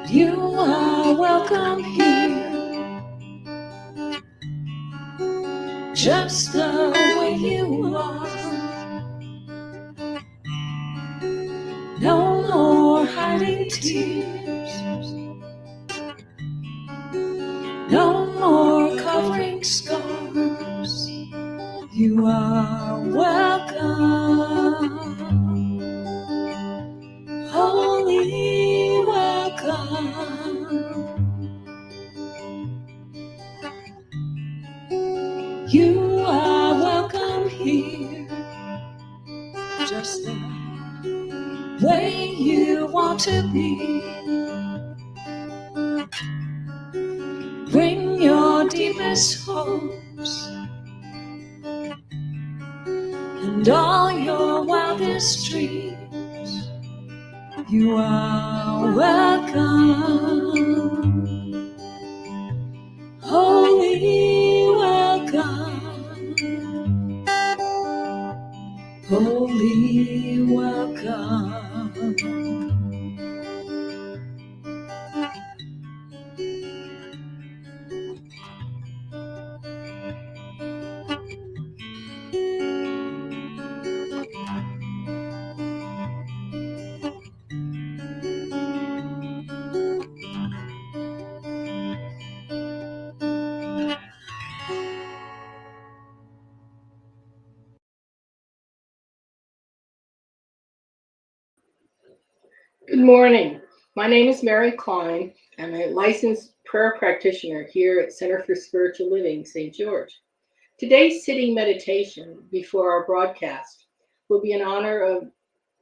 You are welcome here, just the way you are. No more hiding tears, no more covering scars. You are welcome, holy welcome. You are welcome here, just the way you want to be. Bring your deepest hopes and all your wildest dreams. You are welcome, holy welcome, holy welcome. Good morning. My name is Mary Klein. I'm a licensed prayer practitioner here at Center for Spiritual Living, St. George. Today's sitting meditation before our broadcast will be in honor of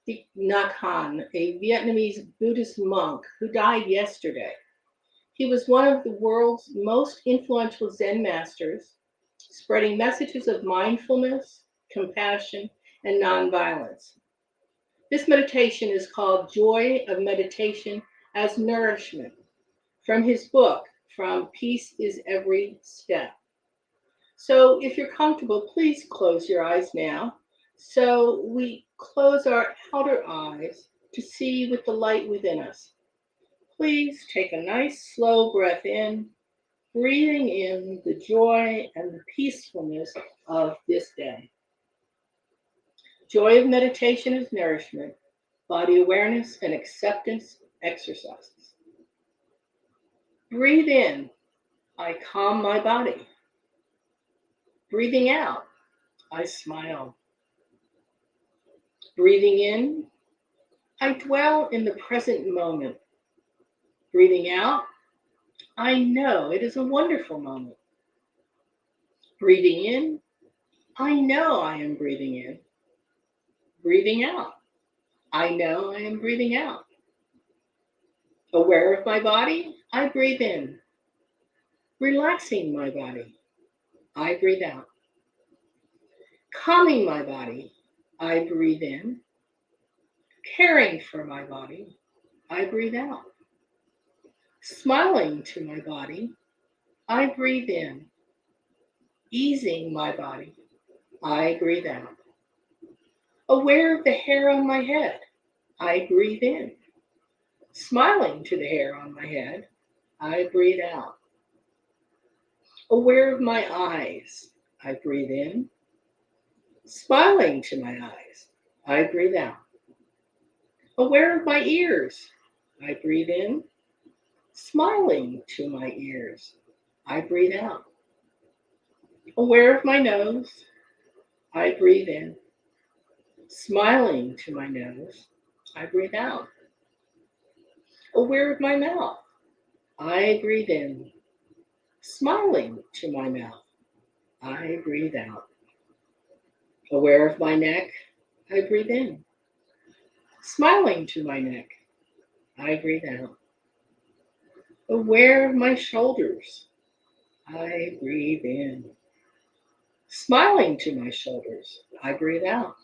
Thich Nhat Hanh, a Vietnamese Buddhist monk who died yesterday. He was one of the world's most influential Zen masters, spreading messages of mindfulness, compassion, and nonviolence. This meditation is called Joy of Meditation as Nourishment, from his book, From Peace is Every Step. So if you're comfortable, please close your eyes now. So we close our outer eyes to see with the light within us. Please take a nice slow breath in, breathing in the joy and the peacefulness of this day. Joy of meditation is nourishment, body awareness and acceptance exercises. Breathe in, I calm my body. Breathing out, I smile. Breathing in, I dwell in the present moment. Breathing out, I know it is a wonderful moment. Breathing in, I know I am breathing in. Breathing out, I know I am breathing out. Aware of my body, I breathe in. Relaxing my body, I breathe out. Calming my body, I breathe in. Caring for my body, I breathe out. Smiling to my body, I breathe in. Easing my body, I breathe out. Aware of the hair on my head, I breathe in. Smiling to the hair on my head, I breathe out. Aware of my eyes, I breathe in. Smiling to my eyes, I breathe out. Aware of my ears, I breathe in. Smiling to my ears, I breathe out. Aware of my nose, I breathe in. Smiling to my nose, I breathe out. Aware of my mouth, I breathe in. Smiling to my mouth, I breathe out. Aware of my neck, I breathe in. Smiling to my neck, I breathe out. Aware of my shoulders, I breathe in. Smiling to my shoulders, I breathe out.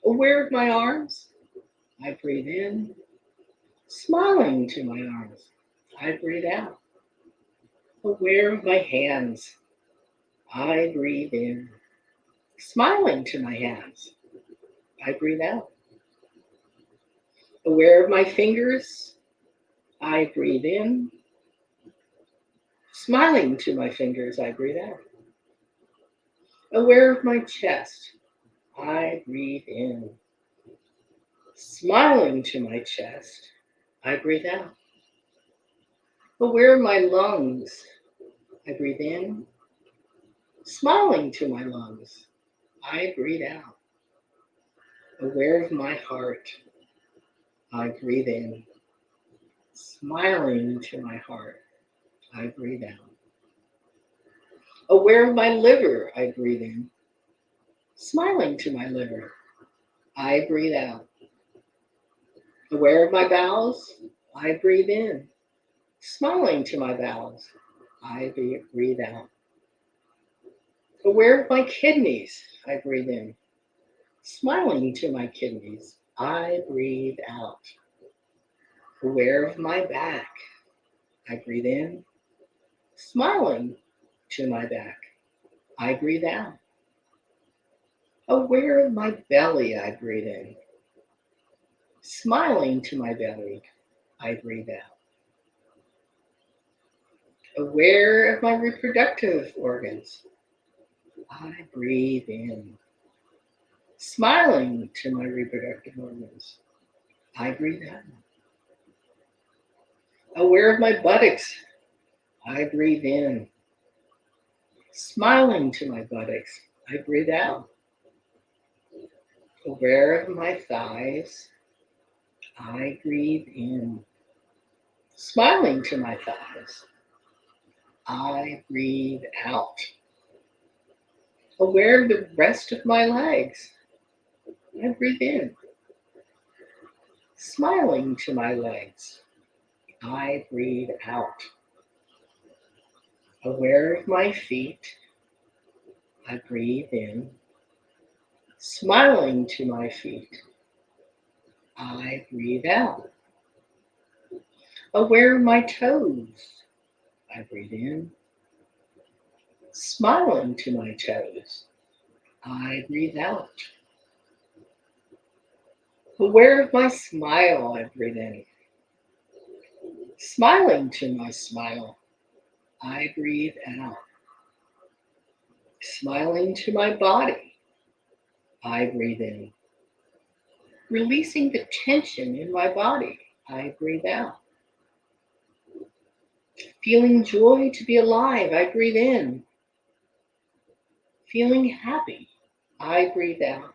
Aware of my arms, I breathe in. Smiling to my arms, I breathe out. Aware of my hands, I breathe in. Smiling to my hands, I breathe out. Aware of my fingers, I breathe in. Smiling to my fingers, I breathe out. Aware of my chest, I breathe in. Smiling to my chest, I breathe out. Aware of my lungs, I breathe in. Smiling to my lungs, I breathe out. Aware of my heart, I breathe in. Smiling to my heart, I breathe out. Aware of my liver, I breathe in. Smiling to my liver, I breathe out. Aware of my bowels, I breathe in. Smiling to my bowels, I breathe out. Aware of my kidneys, I breathe in. Smiling to my kidneys, I breathe out. Aware of my back, I breathe in. Smiling to my back, I breathe out. Aware of my belly, I breathe in. Smiling to my belly, I breathe out. Aware of my reproductive organs, I breathe in. Smiling to my reproductive organs, I breathe out. Aware of my buttocks, I breathe in. Smiling to my buttocks, I breathe out. Aware of my thighs, I breathe in. Smiling to my thighs, I breathe out. Aware of the rest of my legs, I breathe in. Smiling to my legs, I breathe out. Aware of my feet, I breathe in. Smiling to my feet, I breathe out. Aware of my toes, I breathe in. Smiling to my toes, I breathe out. Aware of my smile, I breathe in. Smiling to my smile, I breathe out. Smiling to my body, I breathe in. Releasing the tension in my body, I breathe out. Feeling joy to be alive, I breathe in. Feeling happy, I breathe out.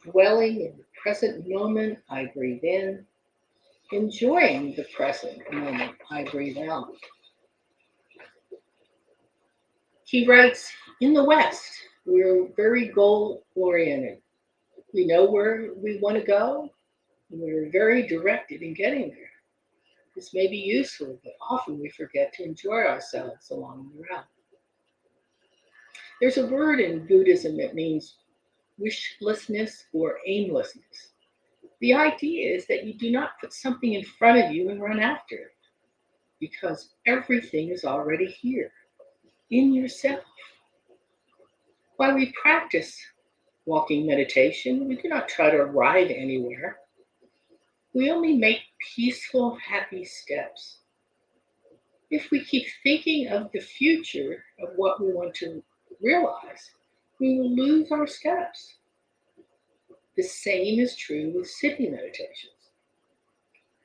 Dwelling in the present moment, I breathe in. Enjoying the present moment, I breathe out. He writes, in the West, we're very goal-oriented. We know where we want to go, and we're very directed in getting there. This may be useful, but often we forget to enjoy ourselves along the route. There's a word in Buddhism that means wishlessness or aimlessness. The idea is that you do not put something in front of you and run after it, because everything is already here, in yourself. While we practice walking meditation, we do not try to arrive anywhere. We only make peaceful, happy steps. If we keep thinking of the future of what we want to realize, we will lose our steps. The same is true with sitting meditations.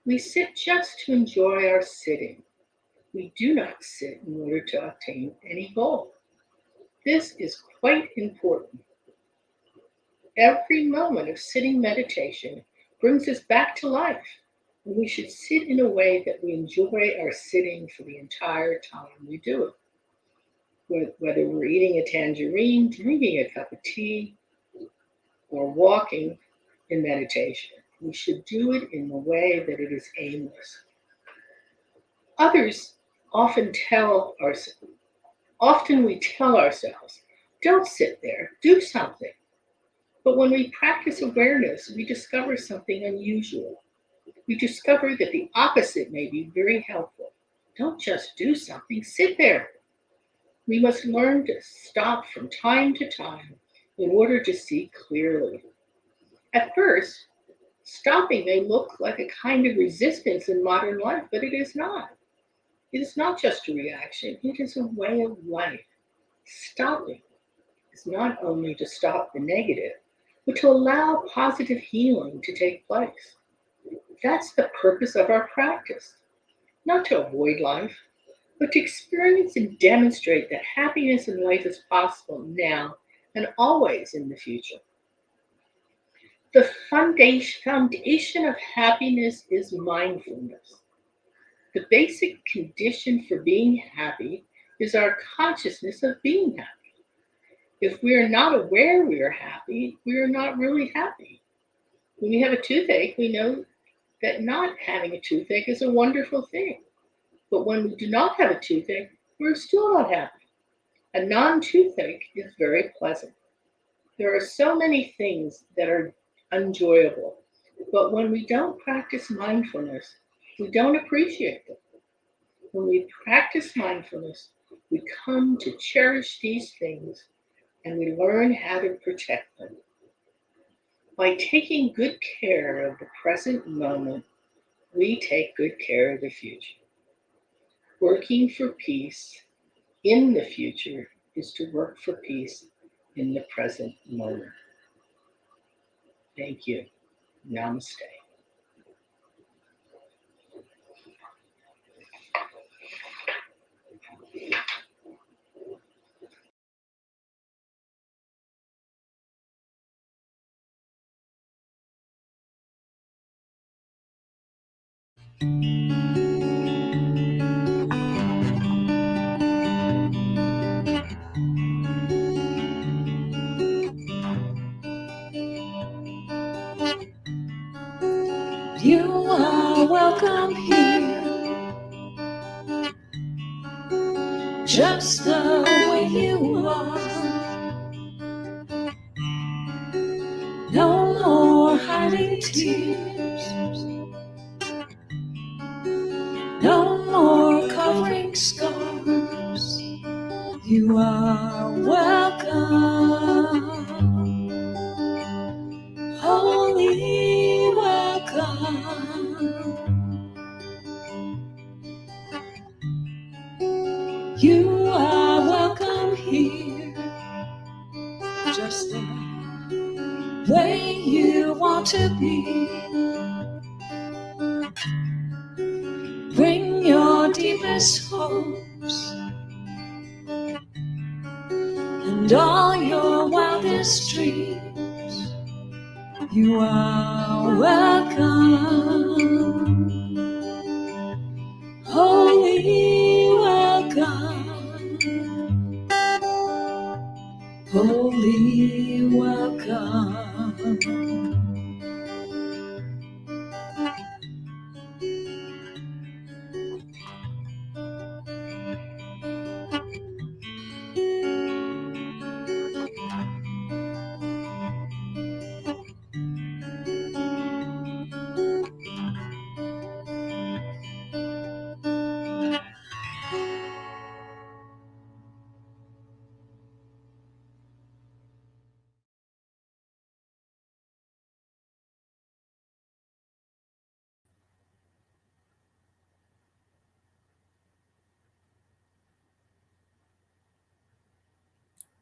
We sit just to enjoy our sitting. We do not sit in order to attain any goal. This is quite important. Every moment of sitting meditation brings us back to life, and we should sit in a way that we enjoy our sitting for the entire time we do it. Whether we're eating a tangerine, drinking a cup of tea, or walking in meditation, we should do it in a way that it is aimless. Often we tell ourselves, don't sit there, do something. But when we practice awareness, we discover something unusual. We discover that the opposite may be very helpful. Don't just do something, sit there. We must learn to stop from time to time in order to see clearly. At first, Stopping may look like a kind of resistance in modern life, but it is not. It is not just a reaction, it is a way of life. Stopping is not only to stop the negative, but to allow positive healing to take place. That's the purpose of our practice, not to avoid life, but to experience and demonstrate that happiness in life is possible now and always in the future. The foundation of happiness is mindfulness. The basic condition for being happy is our consciousness of being happy. If we are not aware we are happy, we are not really happy. When we have a toothache, we know that not having a toothache is a wonderful thing. But when we do not have a toothache, we're still not happy. A non-toothache is very pleasant. There are so many things that are enjoyable, but when we don't practice mindfulness, we don't appreciate them. When we practice mindfulness, we come to cherish these things and we learn how to protect them. By taking good care of the present moment, we take good care of the future. Working for peace in the future is to work for peace in the present moment. Thank you. Namaste. You are welcome here, just the way you are. No more hiding tears, no more covering scars. You are welcome, wholly welcome. You are welcome here, just the way you want to be. Bring your deepest hopes and all your wildest dreams. You are welcome, wholly welcome, wholly welcome.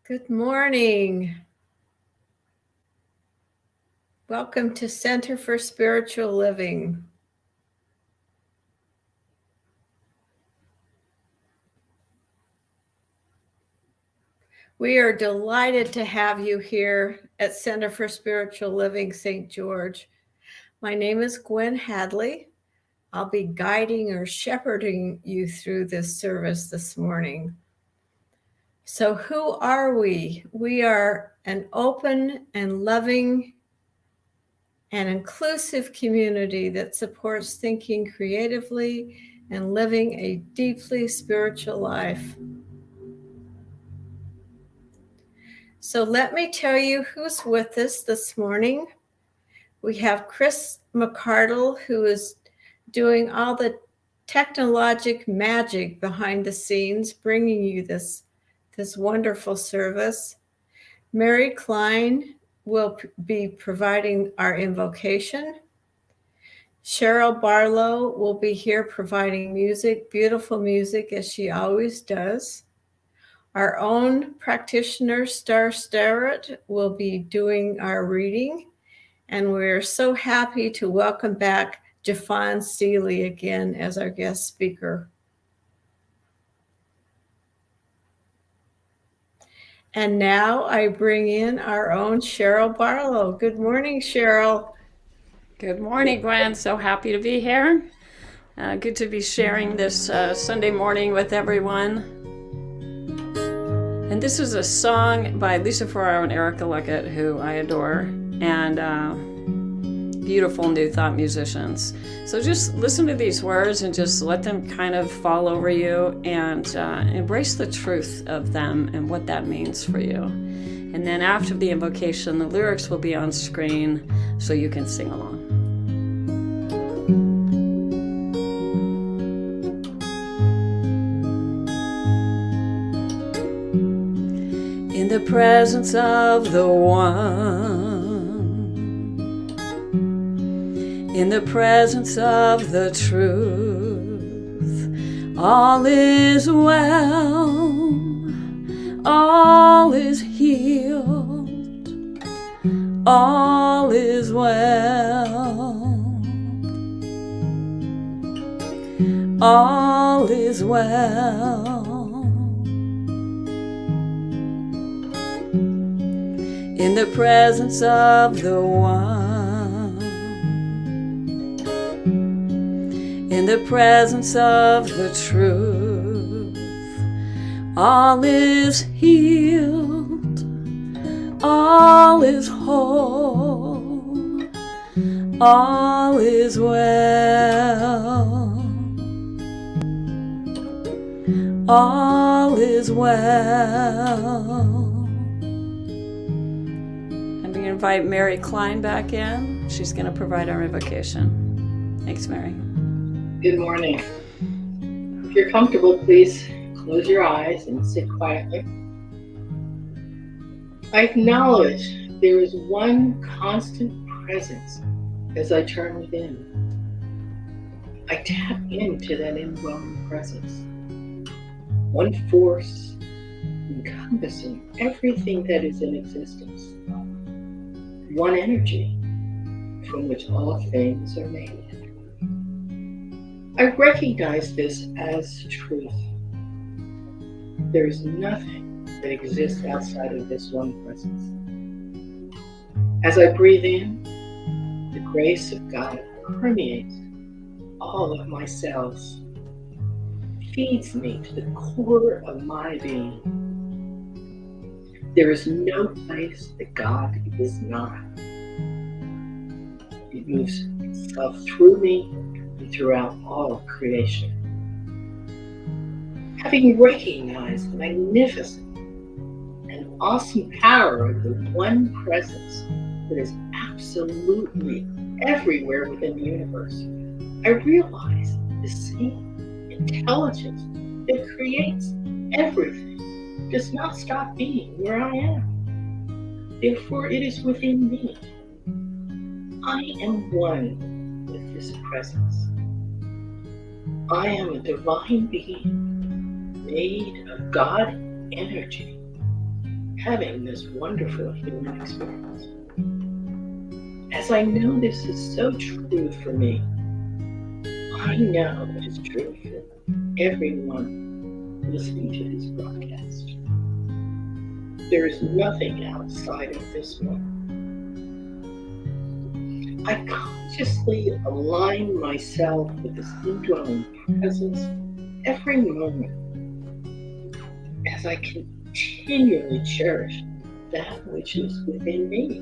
Good morning. Welcome to Center for Spiritual Living. We are delighted to have you here at Center for Spiritual Living, St. George. My name is Gwen Hadley. I'll be guiding or shepherding you through this service this morning. So who are we? We are an open and loving and inclusive community that supports thinking creatively and living a deeply spiritual life. So let me tell you who's with us this morning. We have Chris McCardle, who is doing all the technologic magic behind the scenes, bringing you this wonderful service. Mary Klein will be providing our invocation. Cheryl Barlow will be here providing music, beautiful music, as she always does. Our own practitioner, Star Starrett, will be doing our reading. And we're so happy to welcome back Jeffon Seeley again as our guest speaker. And now I bring in our own Cheryl Barlow. Good morning, Cheryl. Good morning, Gwen. So happy to be here. Good to be sharing this Sunday morning with everyone. And this is a song by Lisa Ferraro and Erica Luckett, who I adore, and beautiful New Thought musicians. So just listen to these words and just let them kind of fall over you, and embrace the truth of them and what that means for you. And then after the invocation, the lyrics will be on screen so you can sing along. In the presence of the One, in the presence of the truth, all is well, all is healed, all is well, all is well. In the presence of the One, in the presence of the truth, all is healed, all is whole, all is well, all is well. Invite Mary Klein back in. She's going to provide our invocation. Thanks, Mary. Good morning. If you're comfortable, please close your eyes and sit quietly. I acknowledge there is one constant presence as I turn within. I tap into that indwelling presence. One force encompassing everything that is in existence. One energy from which all things are made. I recognize this as truth. There is nothing that exists outside of this one presence. As I breathe in, the grace of God permeates all of my cells, feeds me to the core of my being. There is no place that God is not. It moves itself through me and throughout all of creation. Having recognized the magnificent and awesome power of the one presence that is absolutely everywhere within the universe, I realize the same intelligence that creates everything does not stop being where I am. Therefore, it is within me. I am one with this presence. I am a divine being made of God energy, having this wonderful human experience. As I know this is so true for me, I know it is true for everyone listening to this broadcast. There is nothing outside of this one. I consciously align myself with this indwelling presence every moment as I continually cherish that which is within me.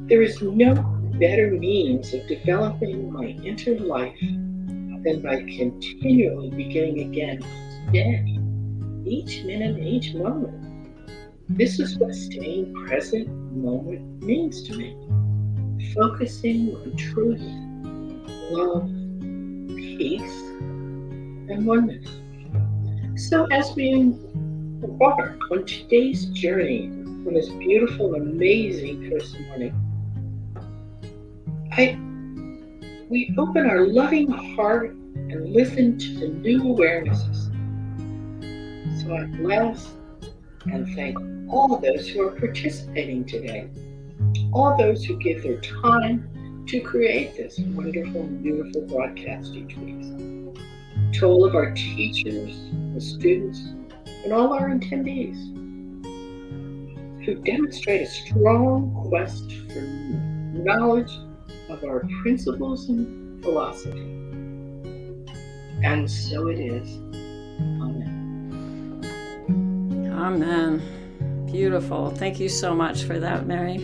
There is no better means of developing my inner life than by continually beginning again each day, each minute, each moment. This is what staying present moment means to me. Focusing on truth, love, peace, and oneness. So as we embark on today's journey on this beautiful, amazing first morning, I we open our loving heart and listen to the new awarenesses. So I bless and thank all those who are participating today, all those who give their time to create this wonderful and beautiful broadcast each week. To all of our teachers, the students, and all our attendees who demonstrate a strong quest for knowledge of our principles and philosophy. And so it is. Amen. Amen. Beautiful. Thank you so much for that, Mary.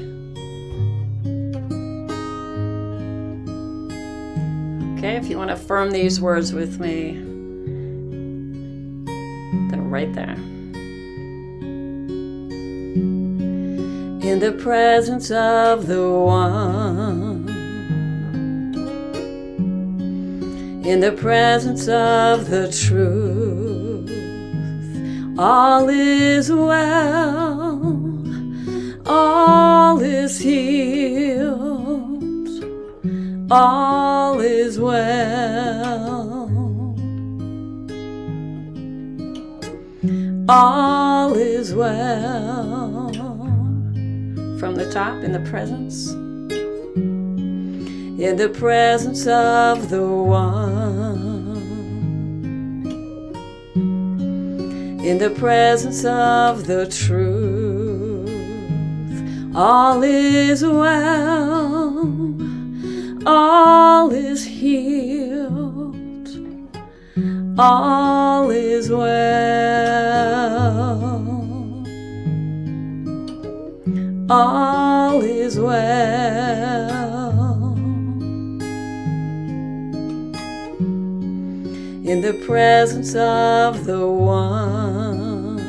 Okay, if you want to affirm these words with me, they're right there. In the presence of the One, in the presence of the truth, all is well, all is healed, all is well, all is well. From the top, in the presence of the One, in the presence of the truth, all is well, all is healed, all is well, all is well. In the presence of the One,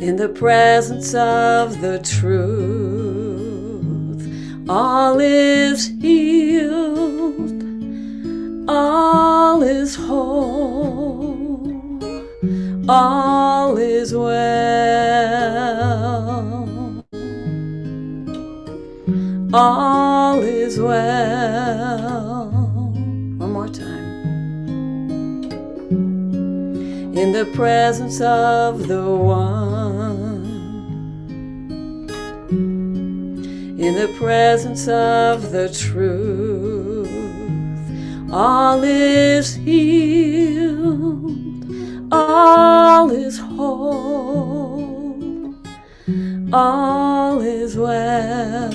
in the presence of the truth, all is healed, all is whole, all is well, all is well. One more time. In the presence of the One, in the presence of the truth, all is healed, all is whole, all is well,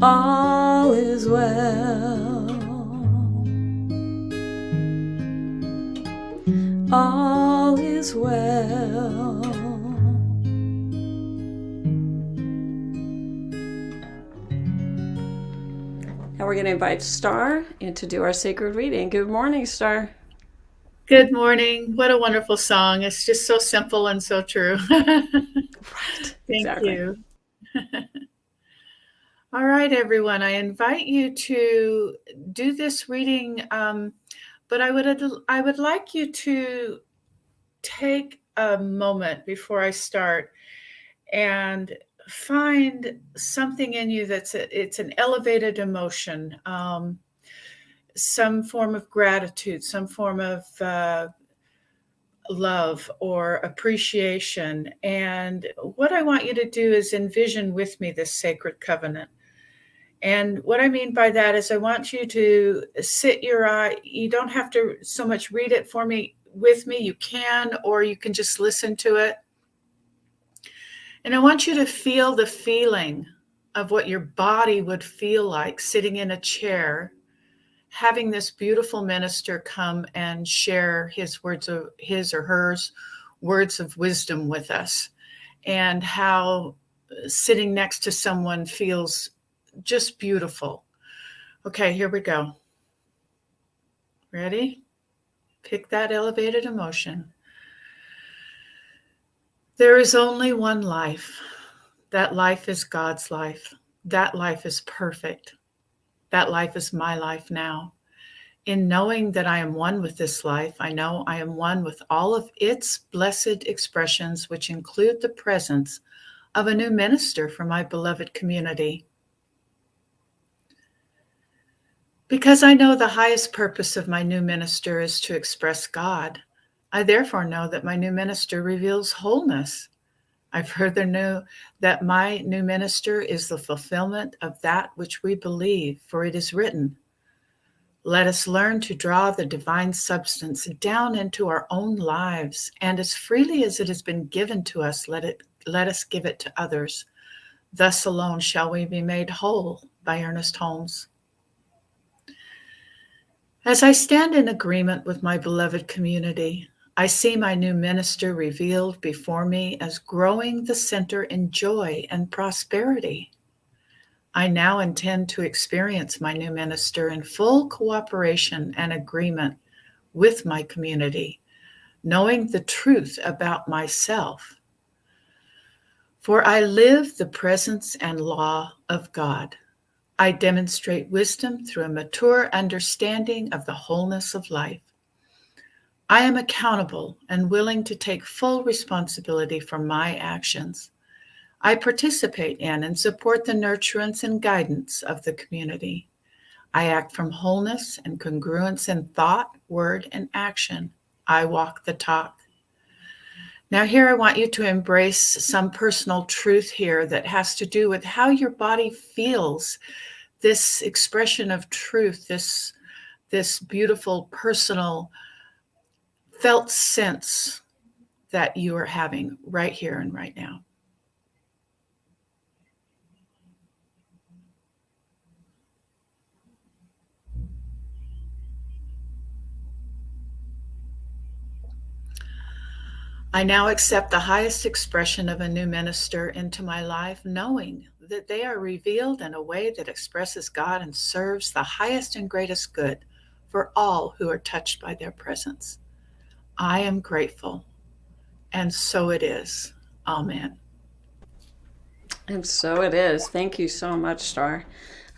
all is well, all is well. Now we're going to invite Star in to do our sacred reading. Good morning, Star. Good morning. What a wonderful song. It's just so simple and so true. Right. Thank Exactly. you. All right, everyone. I invite you to do this reading, but I would like you to take a moment before I start and find something in you it's an elevated emotion, some form of gratitude, some form of love or appreciation. And what I want you to do is envision with me this sacred covenant. And what I mean by that is I want you to sit your eye. You don't have to so much read it with me. You can, or you can just listen to it. And I want you to feel the feeling of what your body would feel like sitting in a chair, having this beautiful minister come and share his or her words of wisdom with us, and how sitting next to someone feels just beautiful. Okay, here we go. Ready? Pick that elevated emotion. There is only one life. That life is God's life. That life is perfect. That life is my life now. In knowing that I am one with this life, I know I am one with all of its blessed expressions, which include the presence of a new minister for my beloved community. Because I know the highest purpose of my new minister is to express God, I therefore know that my new minister reveals wholeness. I further know that my new minister is the fulfillment of that which we believe, for it is written, "Let us learn to draw the divine substance down into our own lives, and as freely as it has been given to us, let us give it to others. Thus alone shall we be made whole," by Ernest Holmes. As I stand in agreement with my beloved community, I see my new minister revealed before me as growing the center in joy and prosperity. I now intend to experience my new minister in full cooperation and agreement with my community, knowing the truth about myself. For I live the presence and law of God. I demonstrate wisdom through a mature understanding of the wholeness of life. I am accountable and willing to take full responsibility for my actions. I participate in and support the nurturance and guidance of the community. I act from wholeness and congruence in thought, word, and action. I walk the talk. Now here I want you to embrace some personal truth here that has to do with how your body feels. This expression of truth, this beautiful personal felt sense that you are having right here and right now. I now accept the highest expression of a new minister into my life, knowing that they are revealed in a way that expresses God and serves the highest and greatest good for all who are touched by their presence. I am grateful, and so it is. Amen. And so it is. Thank you so much, Star.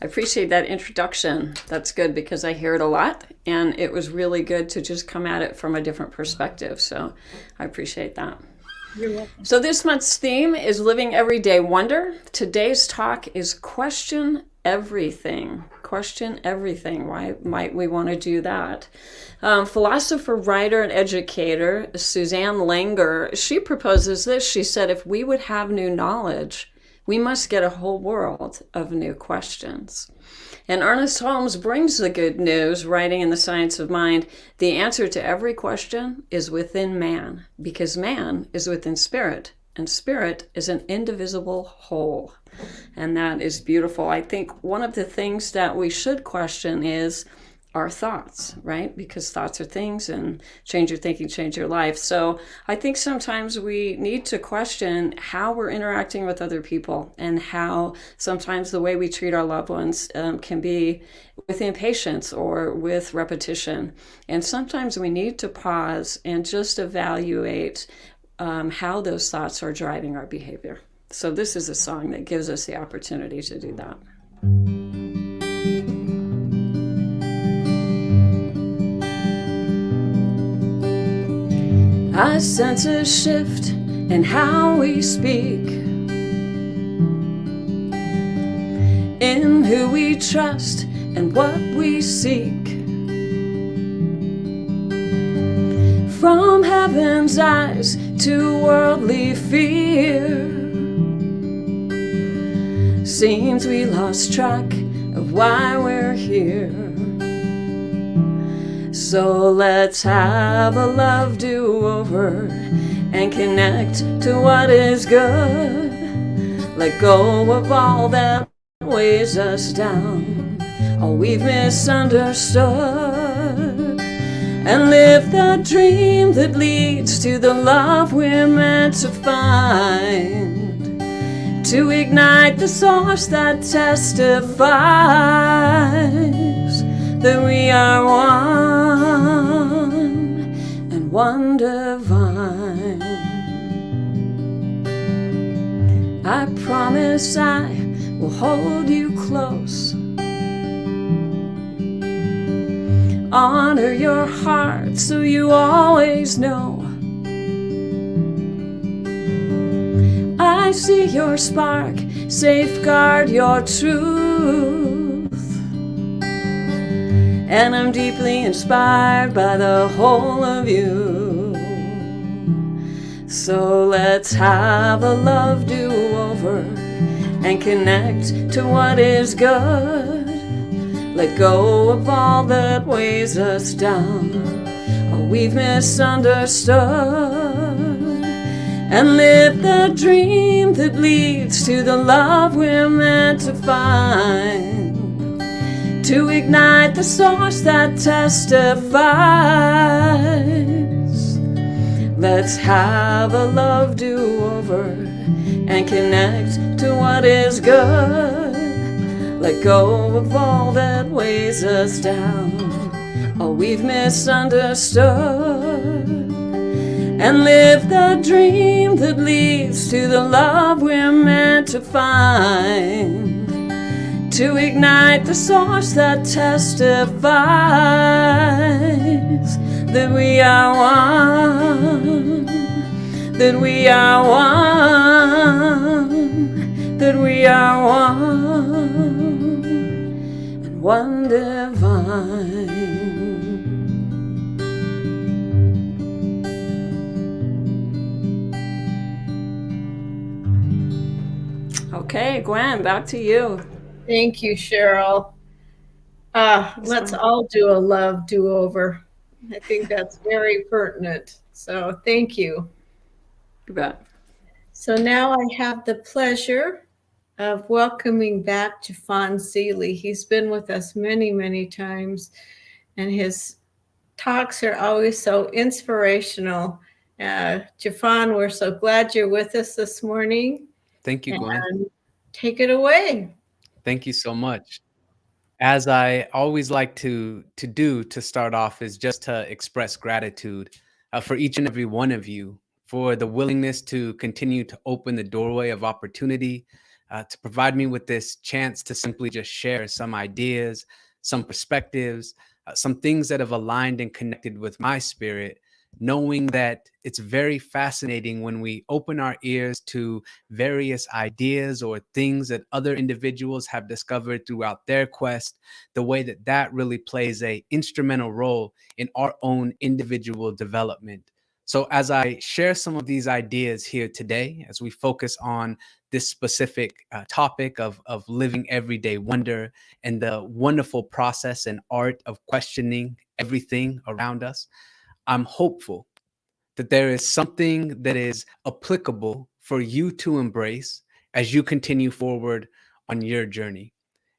I appreciate that introduction. That's good because I hear it a lot, and it was really good to just come at it from a different perspective. So I appreciate that. You're welcome. So this month's theme is Living Everyday Wonder. Today's talk is Question Everything. Question everything. Why might we want to do that? Philosopher, writer, and educator Suzanne Langer, she proposes this. She said, if we would have new knowledge, we must get a whole world of new questions. And Ernest Holmes brings the good news, writing in The Science of Mind, the answer to every question is within man, because man is within spirit, and spirit is an indivisible whole. And that is beautiful. I think one of the things that we should question is our thoughts, right? Because thoughts are things, and change your thinking, change your life. So I think sometimes we need to question how we're interacting with other people, and how sometimes the way we treat our loved ones can be with impatience or with repetition. And sometimes we need to pause and just evaluate how those thoughts are driving our behavior. So this is a song that gives us the opportunity to do that. I sense a shift in how we speak, in who we trust and what we seek. From heaven's eyes to worldly fear, seems we lost track of why we're here. So let's have a love do-over and connect to what is good. Let go of all that weighs us down, all we've misunderstood, and live the dream that leads to the love we're meant to find, to ignite the source that testifies that we are one and one divine. I promise I will hold you close, honor your heart so you always know I I see your spark, safeguard your truth. And I'm deeply inspired by the whole of you. So let's have a love do-over and connect to what is good. Let go of all that weighs us down, or we've misunderstood, and live the dream that leads to the love we're meant to find, to ignite the source that testifies. Let's have a love do-over and connect to what is good. Let go of all that weighs us down, all we've misunderstood, and live the dream that leads to the love we're meant to find, to ignite the source that testifies that we are one, that we are one, that we are one, and one divine. Okay, Gwen, back to you. Thank you, Cheryl. Let's all do a love do-over. I think that's very pertinent. So thank you. You bet. So now I have the pleasure of welcoming back Jeffon Seeley. He's been with us many, many times, and his talks are always so inspirational. Jeffon, we're so glad you're with us this morning. Thank you, Gwen. And take it away. Thank you so much. As I always like to do to start off is just to express gratitude for each and every one of you, for the willingness to continue to open the doorway of opportunity, to provide me with this chance to simply just share some ideas, some perspectives, some things that have aligned and connected with my spirit, knowing that it's very fascinating when we open our ears to various ideas or things that other individuals have discovered throughout their quest, the way that that really plays an instrumental role in our own individual development. So as I share some of these ideas here today, as we focus on this specific topic of living everyday wonder and the wonderful process and art of questioning everything around us, I'm hopeful that there is something that is applicable for you to embrace as you continue forward on your journey.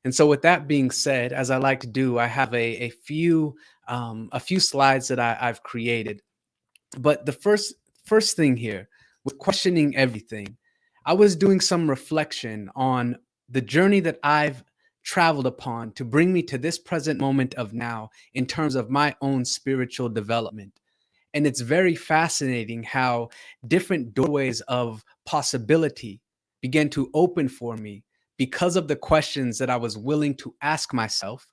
And so with that being said, as I like to do, I have a few slides that I've created. But the first thing here with questioning everything, I was doing some reflection on the journey that I've traveled upon to bring me to this present moment of now in terms of my own spiritual development. And it's very fascinating how different doorways of possibility began to open for me because of the questions that I was willing to ask myself,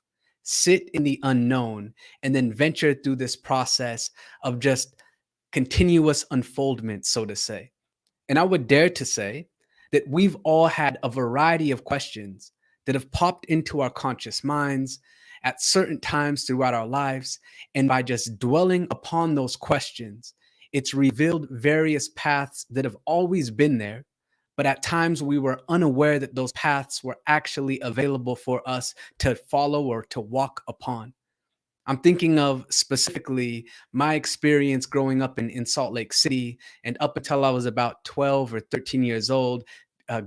sit in the unknown, and then venture through this process of just continuous unfoldment, so to say. And I would dare to say that we've all had a variety of questions that have popped into our conscious minds at certain times throughout our lives. And by just dwelling upon those questions, it's revealed various paths that have always been there, but at times we were unaware that those paths were actually available for us to follow or to walk upon. I'm thinking of specifically my experience growing up in Salt Lake City, and up until I was about 12 or 13 years old,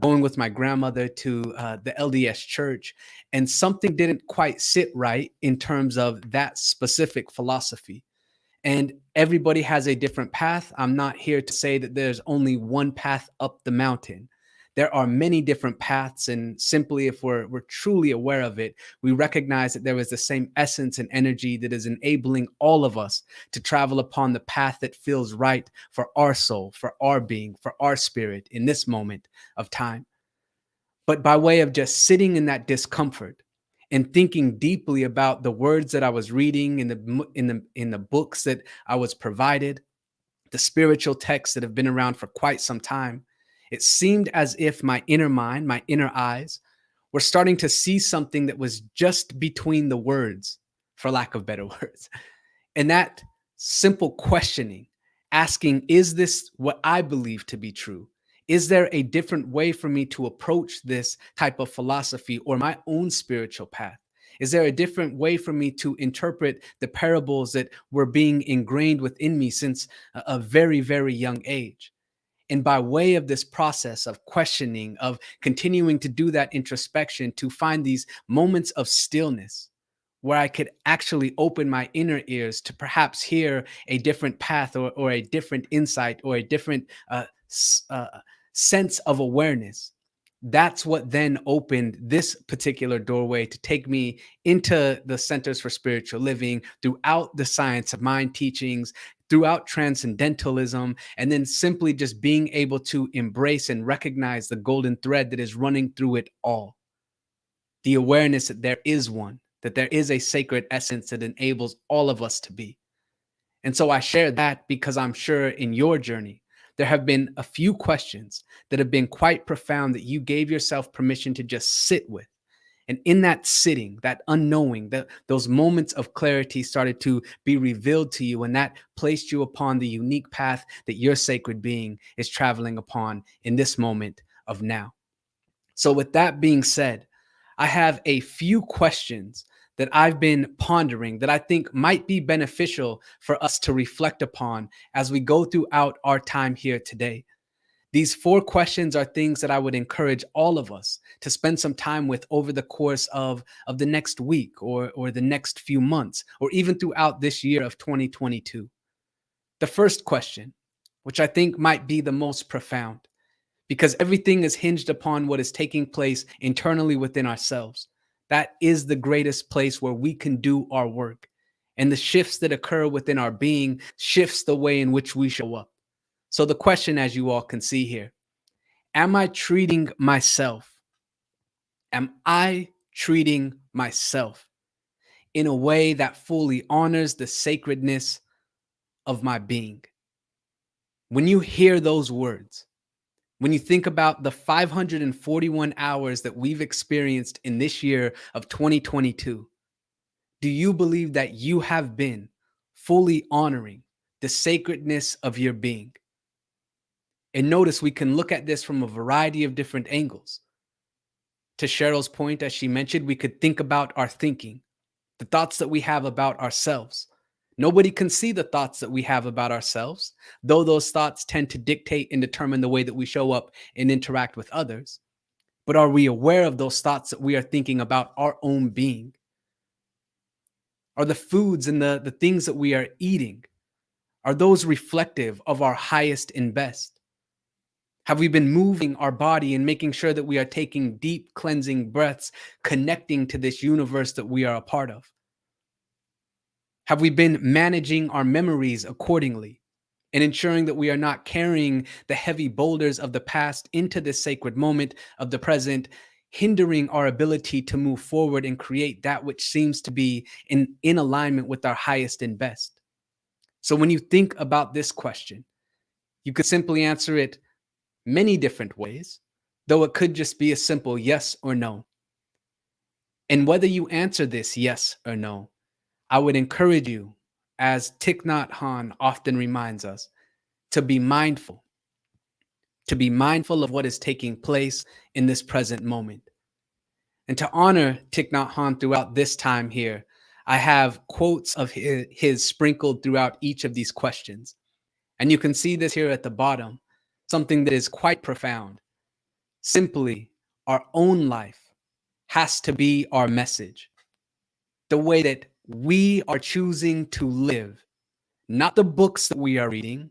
going with my grandmother to the LDS church, and something didn't quite sit right in terms of that specific philosophy. And everybody has a different path. I'm not here to say that there's only one path up the mountain. There are many different paths, and simply if we're truly aware of it, we recognize that there is the same essence and energy that is enabling all of us to travel upon the path that feels right for our soul, for our being, for our spirit in this moment of time. But by way of just sitting in that discomfort and thinking deeply about the words that I was reading in the books that I was provided, the spiritual texts that have been around for quite some time, It seemed as if my inner mind, my inner eyes, were starting to see something that was just between the words, for lack of better words. And that simple questioning, asking, is this what I believe to be true? Is there a different way for me to approach this type of philosophy or my own spiritual path? Is there a different way for me to interpret the parables that were being ingrained within me since a very, very young age? And by way of this process of questioning, of continuing to do that introspection, to find these moments of stillness where I could actually open my inner ears to perhaps hear a different path or a different insight or a different sense of awareness. That's what then opened this particular doorway to take me into the Centers for Spiritual Living, throughout the Science of Mind teachings, throughout transcendentalism, and then simply just being able to embrace and recognize the golden thread that is running through it all. The awareness that there is one, that there is a sacred essence that enables all of us to be. And so I share that because I'm sure in your journey, there have been a few questions that have been quite profound that you gave yourself permission to just sit with. And in that sitting, that unknowing, those moments of clarity started to be revealed to you, and that placed you upon the unique path that your sacred being is traveling upon in this moment of now. So with that being said, I have a few questions that I've been pondering that I think might be beneficial for us to reflect upon as we go throughout our time here today. These 4 questions are things that I would encourage all of us to spend some time with over the course of the next week or the next few months, or even throughout this year of 2022. The first question, which I think might be the most profound, because everything is hinged upon what is taking place internally within ourselves. That is the greatest place where we can do our work. And the shifts that occur within our being shifts the way in which we show up. So the question, as you all can see here, am I treating myself? Am I treating myself in a way that fully honors the sacredness of my being? When you hear those words, when you think about the 541 hours that we've experienced in this year of 2022, do you believe that you have been fully honoring the sacredness of your being? And notice we can look at this from a variety of different angles. To Cheryl's point, as she mentioned, we could think about our thinking, the thoughts that we have about ourselves. Nobody can see the thoughts that we have about ourselves, though those thoughts tend to dictate and determine the way that we show up and interact with others. But are we aware of those thoughts that we are thinking about our own being? Are the foods and the things that we are eating, are those reflective of our highest and best? Have we been moving our body and making sure that we are taking deep cleansing breaths, connecting to this universe that we are a part of? Have we been managing our memories accordingly and ensuring that we are not carrying the heavy boulders of the past into this sacred moment of the present, hindering our ability to move forward and create that which seems to be in alignment with our highest and best? So when you think about this question, you could simply answer it many different ways, though it could just be a simple yes or no. And whether you answer this yes or no, I would encourage you, as Thich Nhat Hanh often reminds us, to be mindful of what is taking place in this present moment. And to honor Thich Nhat Hanh throughout this time here, I have quotes of his sprinkled throughout each of these questions. And you can see this here at the bottom, something that is quite profound. Simply, our own life has to be our message. The way that we are choosing to live, not the books that we are reading,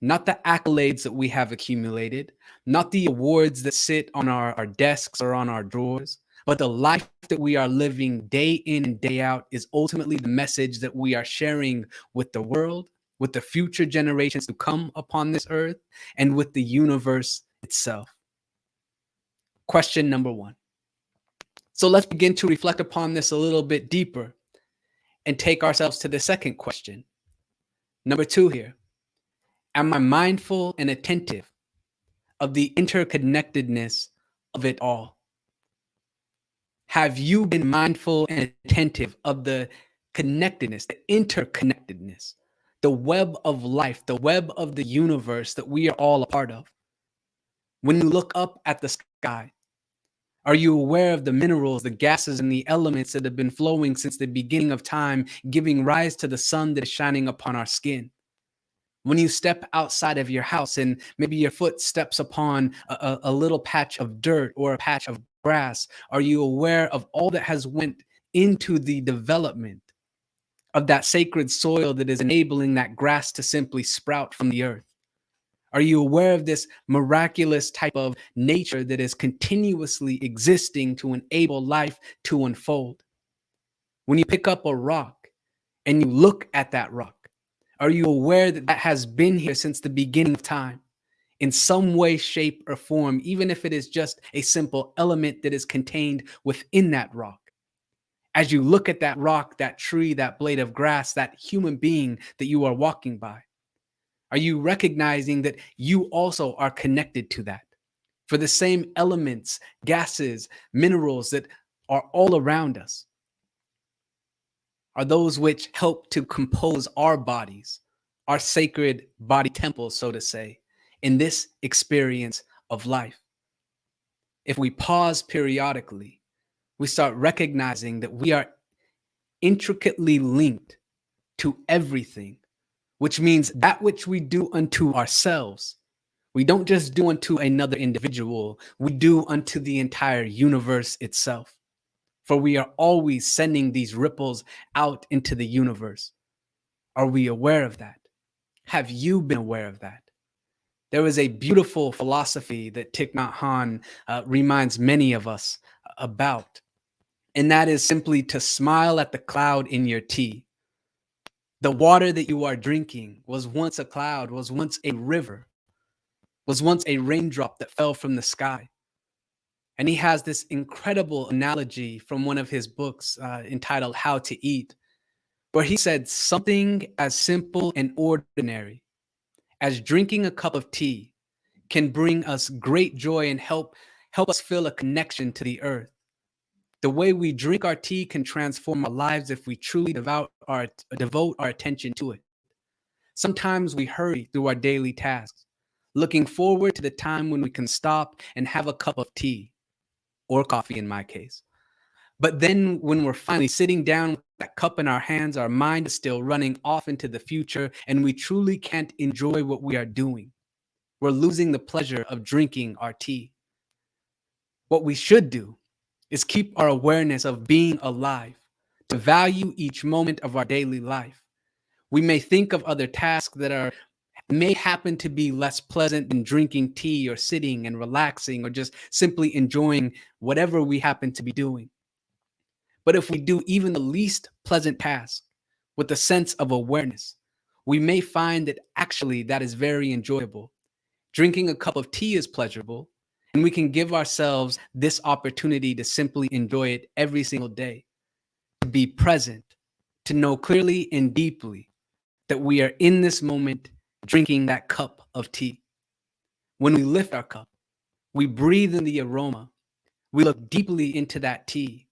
not the accolades that we have accumulated, not the awards that sit on our desks or on our drawers, but the life that we are living day in and day out is ultimately the message that we are sharing with the world, with the future generations to come upon this earth, and with the universe itself. Question number 1. So let's begin to reflect upon this a little bit deeper and take ourselves to the second question. Number 2 here. Am I mindful and attentive of the interconnectedness of it all? Have you been mindful and attentive of the connectedness, the interconnectedness, the web of life, the web of the universe that we are all a part of? When you look up at the sky, are you aware of the minerals, the gases, and the elements that have been flowing since the beginning of time, giving rise to the sun that is shining upon our skin? When you step outside of your house and maybe your foot steps upon a little patch of dirt or a patch of grass, are you aware of all that has went into the development of that sacred soil that is enabling that grass to simply sprout from the earth? Are you aware of this miraculous type of nature that is continuously existing to enable life to unfold? When you pick up a rock and you look at that rock, are you aware that that has been here since the beginning of time in some way, shape, or form, even if it is just a simple element that is contained within that rock? As you look at that rock, that tree, that blade of grass, that human being that you are walking by, are you recognizing that you also are connected to that? For the same elements, gases, minerals that are all around us are those which help to compose our bodies, our sacred body temples, so to say, in this experience of life. If we pause periodically, we start recognizing that we are intricately linked to everything, which means that which we do unto ourselves, we don't just do unto another individual, we do unto the entire universe itself. For we are always sending these ripples out into the universe. Are we aware of that? Have you been aware of that? There is a beautiful philosophy that Thich Nhat Hanh reminds many of us about, and that is simply to smile at the cloud in your tea. The water that you are drinking was once a cloud, was once a river, was once a raindrop that fell from the sky. And he has this incredible analogy from one of his books entitled How to Eat, where he said something as simple and ordinary as drinking a cup of tea can bring us great joy and help us feel a connection to the earth. The way we drink our tea can transform our lives if we truly devote our attention to it. Sometimes we hurry through our daily tasks, looking forward to the time when we can stop and have a cup of tea, or coffee in my case. But then when we're finally sitting down with that cup in our hands, our mind is still running off into the future, and we truly can't enjoy what we are doing. We're losing the pleasure of drinking our tea. What we should do is keep our awareness of being alive, to value each moment of our daily life. We may think of other tasks that may happen to be less pleasant than drinking tea or sitting and relaxing or just simply enjoying whatever we happen to be doing. But if we do even the least pleasant task with a sense of awareness, we may find that actually that is very enjoyable. Drinking a cup of tea is pleasurable, and we can give ourselves this opportunity to simply enjoy it every single day, to be present, to know clearly and deeply that we are in this moment drinking that cup of tea. When we lift our cup, we breathe in the aroma. We look deeply into that tea.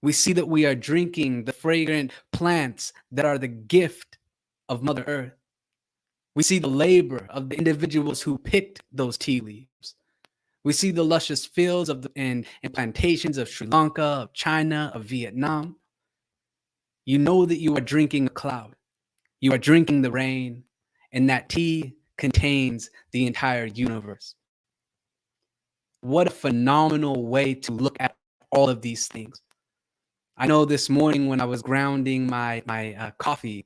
We see that we are drinking the fragrant plants that are the gift of Mother Earth. We see the labor of the individuals who picked those tea leaves. We see the luscious fields and plantations of Sri Lanka, of China, of Vietnam. You know that you are drinking a cloud. You are drinking the rain, and that tea contains the entire universe. What a phenomenal way to look at all of these things. I know this morning when I was grounding my coffee,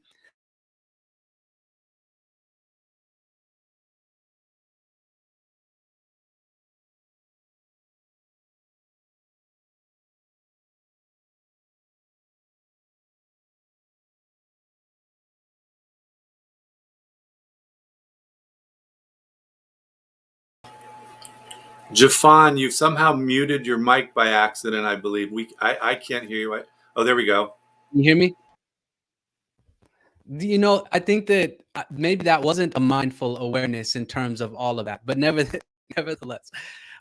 Jeffon, you've somehow muted your mic by accident, I believe. I can't hear you. Oh, there we go. you hear me? You know, I think that maybe that wasn't a mindful awareness in terms of all of that, but Nevertheless,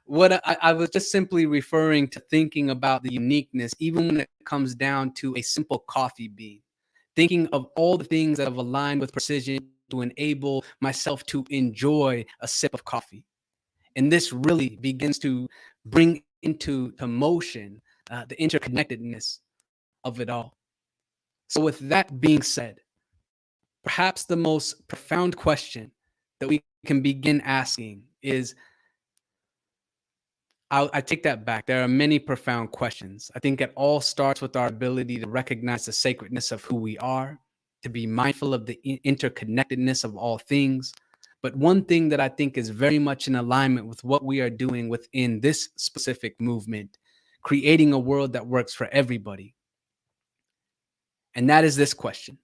what I was just simply referring to thinking about the uniqueness, even when it comes down to a simple coffee bean, thinking of all the things that have aligned with precision to enable myself to enjoy a sip of coffee. And this really begins to bring into motion the interconnectedness of it all. So, with that being said, perhaps the most profound question that we can begin asking is, I take that back. There are many profound questions. I think it all starts with our ability to recognize the sacredness of who we are, to be mindful of the interconnectedness of all things. But one thing that I think is very much in alignment with what we are doing within this specific movement, creating a world that works for everybody. And that is this question: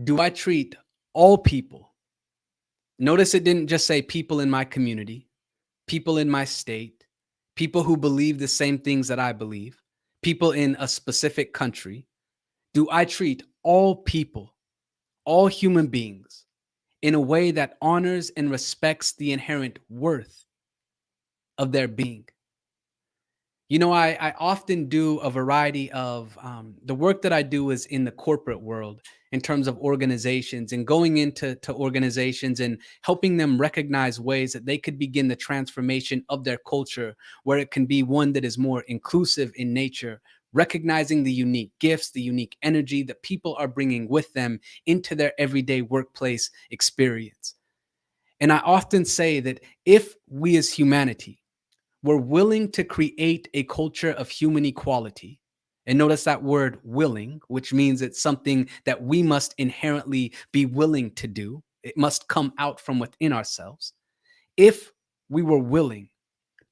do I treat all people? Notice it didn't just say people in my community, people in my state, people who believe the same things that I believe, people in a specific country. Do I treat all people, all human beings, in a way that honors and respects the inherent worth of their being? You know, I often do a variety of the work that I do is in the corporate world in terms of organizations, and going into organizations and helping them recognize ways that they could begin the transformation of their culture, where it can be one that is more inclusive in nature, recognizing the unique gifts, the unique energy that people are bringing with them into their everyday workplace experience. And I often say that if we as humanity we're willing to create a culture of human equality. And notice that word willing, which means it's something that we must inherently be willing to do. It must come out from within ourselves. If we were willing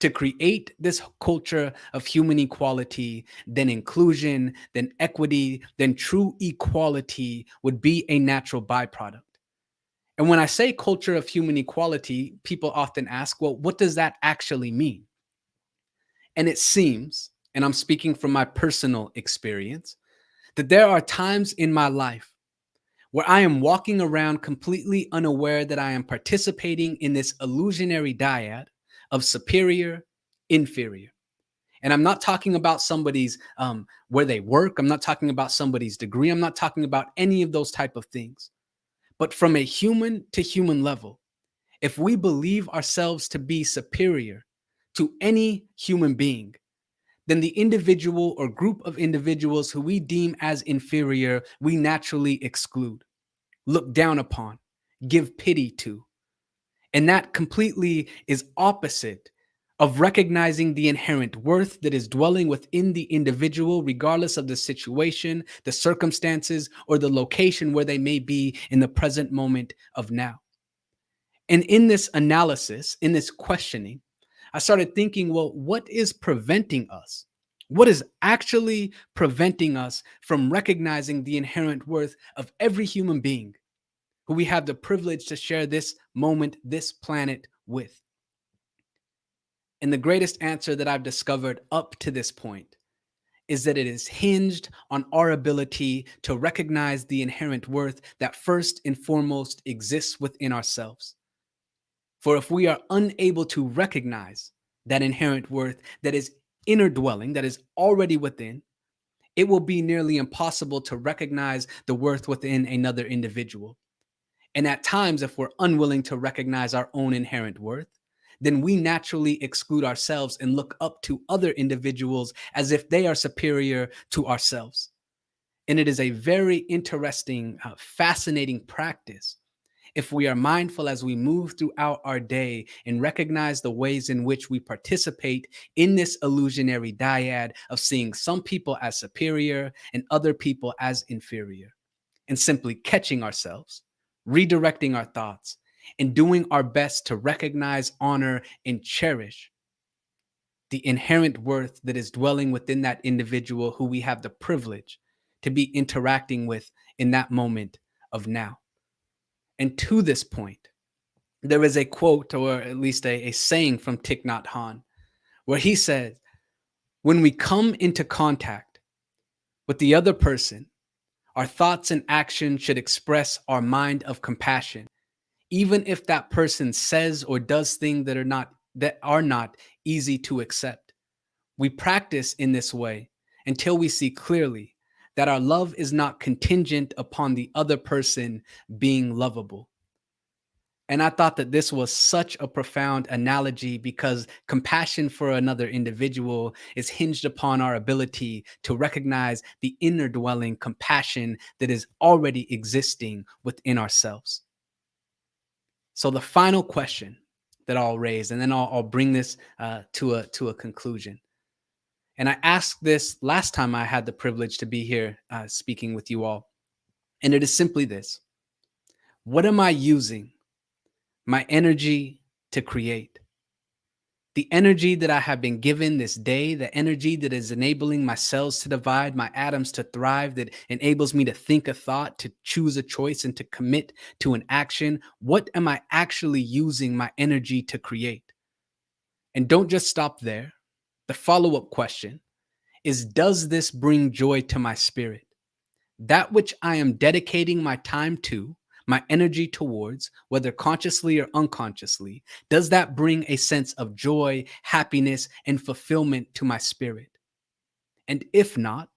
to create this culture of human equality, then inclusion, then equity, then true equality would be a natural byproduct. And when I say culture of human equality, people often ask, well, what does that actually mean? And it seems, and I'm speaking from my personal experience, that there are times in my life where I am walking around completely unaware that I am participating in this illusionary dyad of superior, inferior. And I'm not talking about somebody's where they work. I'm not talking about somebody's degree. I'm not talking about any of those type of things. But from a human to human level, if we believe ourselves to be superior to any human being, then the individual or group of individuals who we deem as inferior, we naturally exclude, look down upon, give pity to. And that completely is opposite of recognizing the inherent worth that is dwelling within the individual, regardless of the situation, the circumstances, or the location where they may be in the present moment of now. And in this analysis, in this questioning, I started thinking, well, what is preventing us? What is actually preventing us from recognizing the inherent worth of every human being who we have the privilege to share this moment, this planet with? And the greatest answer that I've discovered up to this point is that it is hinged on our ability to recognize the inherent worth that first and foremost exists within ourselves. For if we are unable to recognize that inherent worth that is inner dwelling, that is already within, it will be nearly impossible to recognize the worth within another individual. And at times, if we're unwilling to recognize our own inherent worth, then we naturally exclude ourselves and look up to other individuals as if they are superior to ourselves. And it is a very interesting, fascinating practice if we are mindful as we move throughout our day and recognize the ways in which we participate in this illusionary dyad of seeing some people as superior and other people as inferior, and simply catching ourselves, redirecting our thoughts, and doing our best to recognize, honor, and cherish the inherent worth that is dwelling within that individual who we have the privilege to be interacting with in that moment of now. And to this point, there is a quote, or at least a saying from Thich Nhat Hanh, where he says, when we come into contact with the other person, our thoughts and actions should express our mind of compassion, even if that person says or does things that are not easy to accept. We practice in this way until we see clearly that our love is not contingent upon the other person being lovable. And I thought that this was such a profound analogy because compassion for another individual is hinged upon our ability to recognize the inner dwelling compassion that is already existing within ourselves. So the final question that I'll raise, and then I'll bring this to a conclusion. And I asked this last time I had the privilege to be here speaking with you all. And it is simply this: what am I using my energy to create? The energy that I have been given this day, the energy that is enabling my cells to divide, my atoms to thrive, that enables me to think a thought, to choose a choice, and to commit to an action. What am I actually using my energy to create? And don't just stop there. The follow-up question is, does this bring joy to my spirit? That which I am dedicating my time to, my energy towards, whether consciously or unconsciously, does that bring a sense of joy, happiness, and fulfillment to my spirit? And if not,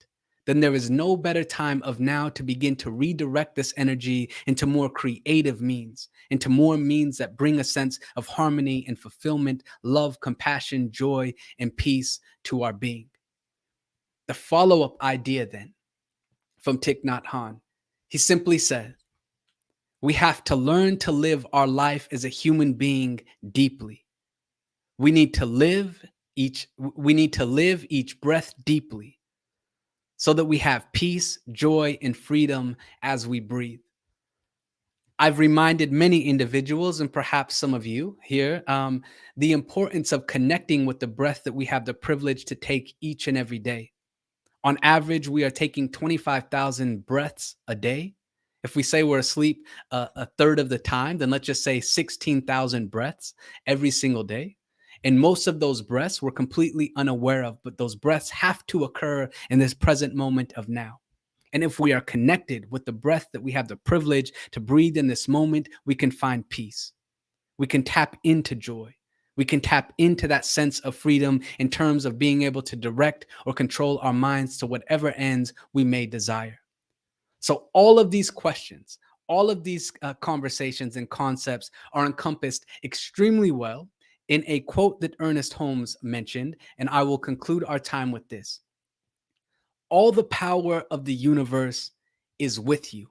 then there is no better time of now to begin to redirect this energy into more creative means, into more means that bring a sense of harmony and fulfillment, love, compassion, joy, and peace to our being. The follow-up idea then from Thich Nhat Hanh, he simply said, we have to learn to live our life as a human being deeply. We need to live each breath deeply so that we have peace, joy, and freedom as we breathe. I've reminded many individuals, and perhaps some of you here, the importance of connecting with the breath that we have the privilege to take each and every day. On average, we are taking 25,000 breaths a day. If we say we're asleep a third of the time, then let's just say 16,000 breaths every single day. And most of those breaths we're completely unaware of, but those breaths have to occur in this present moment of now. And if we are connected with the breath that we have the privilege to breathe in this moment, we can find peace. We can tap into joy. We can tap into that sense of freedom in terms of being able to direct or control our minds to whatever ends we may desire. So all of these questions, all of these conversations and concepts are encompassed extremely well in a quote that Ernest Holmes mentioned, and I will conclude our time with this. All the power of the universe is with you.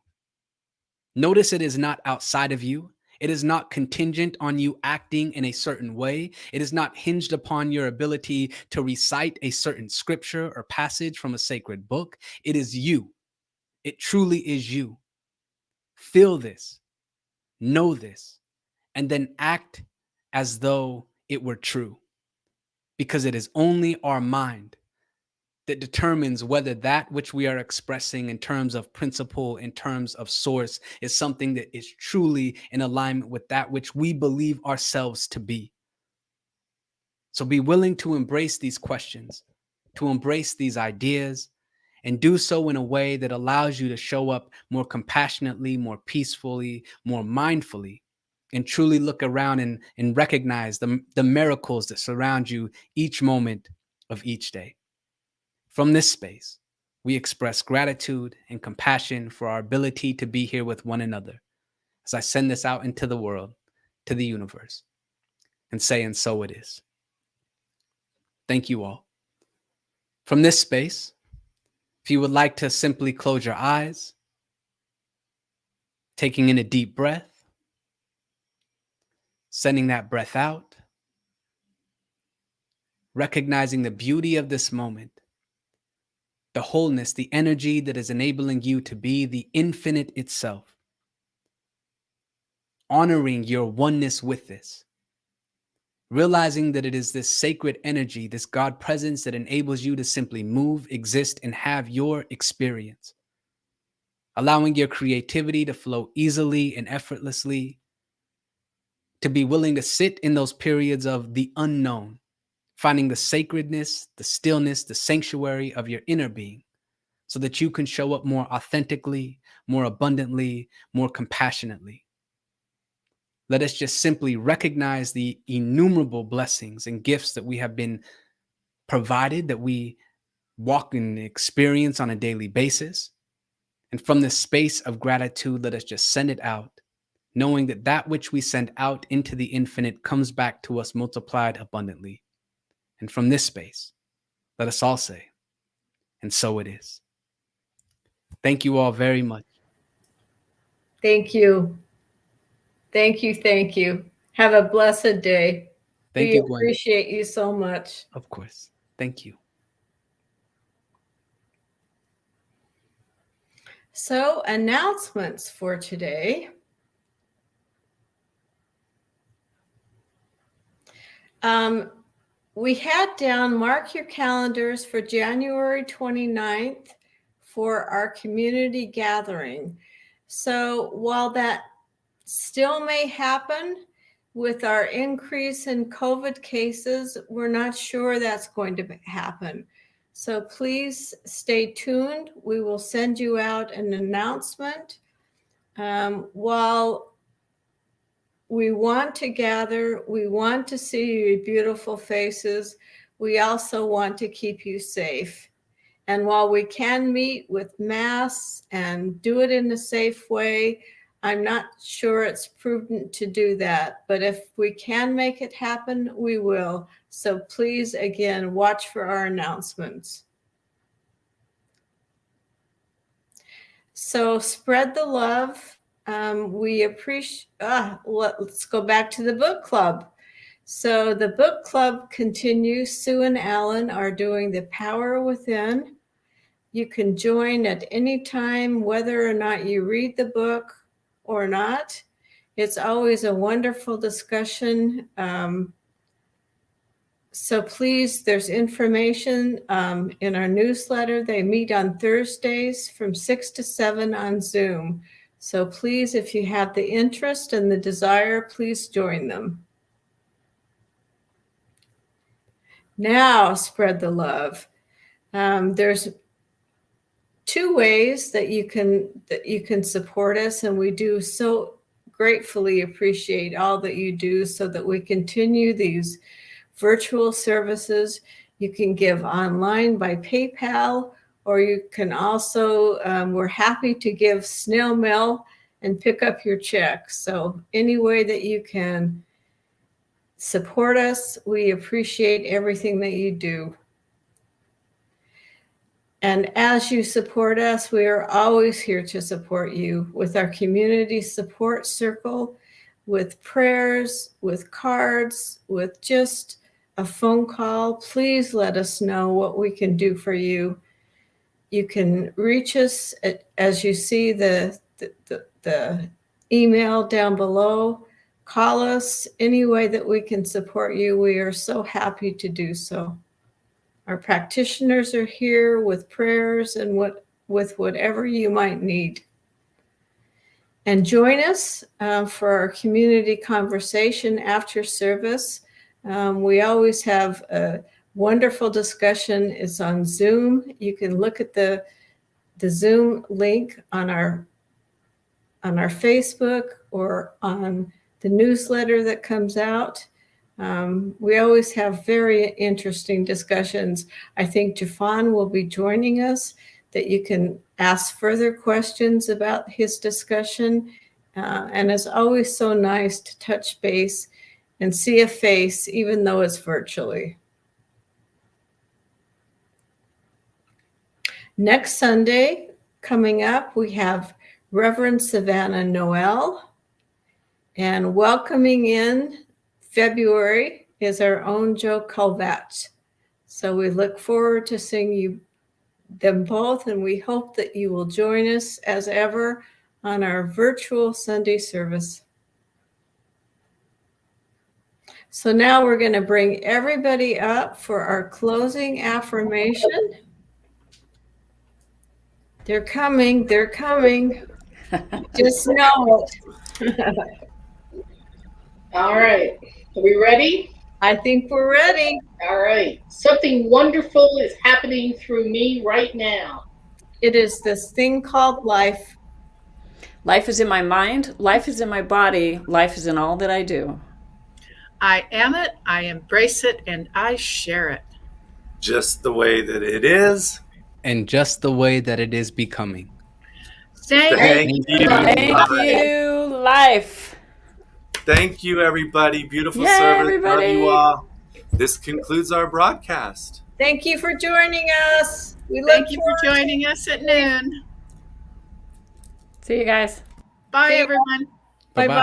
Notice it is not outside of you. It is not contingent on you acting in a certain way. It is not hinged upon your ability to recite a certain scripture or passage from a sacred book. It is you. It truly is you. Feel this, know this, and then act as though it were true. Because it is only our mind that determines whether that which we are expressing in terms of principle, in terms of source, is something that is truly in alignment with that which we believe ourselves to be. So be willing to embrace these questions, to embrace these ideas, and do so in a way that allows you to show up more compassionately, more peacefully, more mindfully, and truly look around and recognize the miracles that surround you each moment of each day. From this space, we express gratitude and compassion for our ability to be here with one another as I send this out into the world, to the universe, and say, and so it is. Thank you all. From this space, if you would like to simply close your eyes, taking in a deep breath, sending that breath out, recognizing the beauty of this moment, the wholeness, the energy that is enabling you to be the infinite itself, honoring your oneness with this, realizing that it is this sacred energy, this God presence that enables you to simply move, exist, and have your experience, allowing your creativity to flow easily and effortlessly, to be willing to sit in those periods of the unknown, finding the sacredness, the stillness, the sanctuary of your inner being, so that you can show up more authentically, more abundantly, more compassionately. Let us just simply recognize the innumerable blessings and gifts that we have been provided, that we walk and experience on a daily basis. And from this space of gratitude, let us just send it out, knowing that that which we send out into the infinite comes back to us multiplied abundantly. And from this space, let us all say, and so it is. Thank you all very much. Thank you. Thank you. Thank you. Have a blessed day. Thank We you, Gwen. appreciate you so much. Of course. Thank you. So, announcements for today. We had down, mark your calendars for January 29th for our community gathering. So while that still may happen with our increase in COVID cases, we're not sure that's going to happen. So please stay tuned. We will send you out an announcement. While we want to gather, we want to see your beautiful faces, we also want to keep you safe. And while we can meet with masks and do it in a safe way, I'm not sure it's prudent to do that. But if we can make it happen, we will. So please, again, watch for our announcements. So spread the love. We appreciate, let's go back to the book club. So the book club continues. Sue and Alan are doing The Power Within. You can join at any time, whether or not you read the book or not. It's always a wonderful discussion. So please, there's information in our newsletter. They meet on Thursdays from 6 to 7 on Zoom. So please, if you have the interest and the desire, please join them. Now, spread the love. There's 2 ways that you can support us, and we do so gratefully appreciate all that you do so that we continue these virtual services. You can give online by PayPal, or you can also, we're happy to give snail mail and pick up your check. So any way that you can support us, we appreciate everything that you do. And as you support us, we are always here to support you with our community support circle, with prayers, with cards, with just a phone call. Please let us know what we can do for you. You can reach us as you see the email down below. Call us any way that we can support you. We are so happy to do so. Our practitioners are here with prayers and with whatever you might need. And join us for our community conversation after service. We always have a wonderful discussion. It's on Zoom. You can look at the Zoom link on our Facebook or on the newsletter that comes out. We always have very interesting discussions. I think Jeffon will be joining us, that you can ask further questions about his discussion. And it's always so nice to touch base and see a face, even though it's virtually. Next Sunday coming up, we have Reverend Savannah Noel, and welcoming in February is our own Joe Culvat. So we look forward to seeing them both, and we hope that you will join us as ever on our virtual Sunday service. So now we're going to bring everybody up for our closing affirmation. They're coming. They're coming. Just know it. All right. Are we ready? I think we're ready. All right. Something wonderful is happening through me right now. It is this thing called life. Life is in my mind, life is in my body, life is in all that I do. I am it, I embrace it, and I share it. Just the way that it is. And just the way that it is becoming. Thank you. Thank you, life. Thank you, everybody. Beautiful Yay, service. everybody. Love you all. This concludes our broadcast. Thank you for joining us. We look Thank you for forward- joining us at noon. See you guys. Bye, See you. everyone. Bye-bye.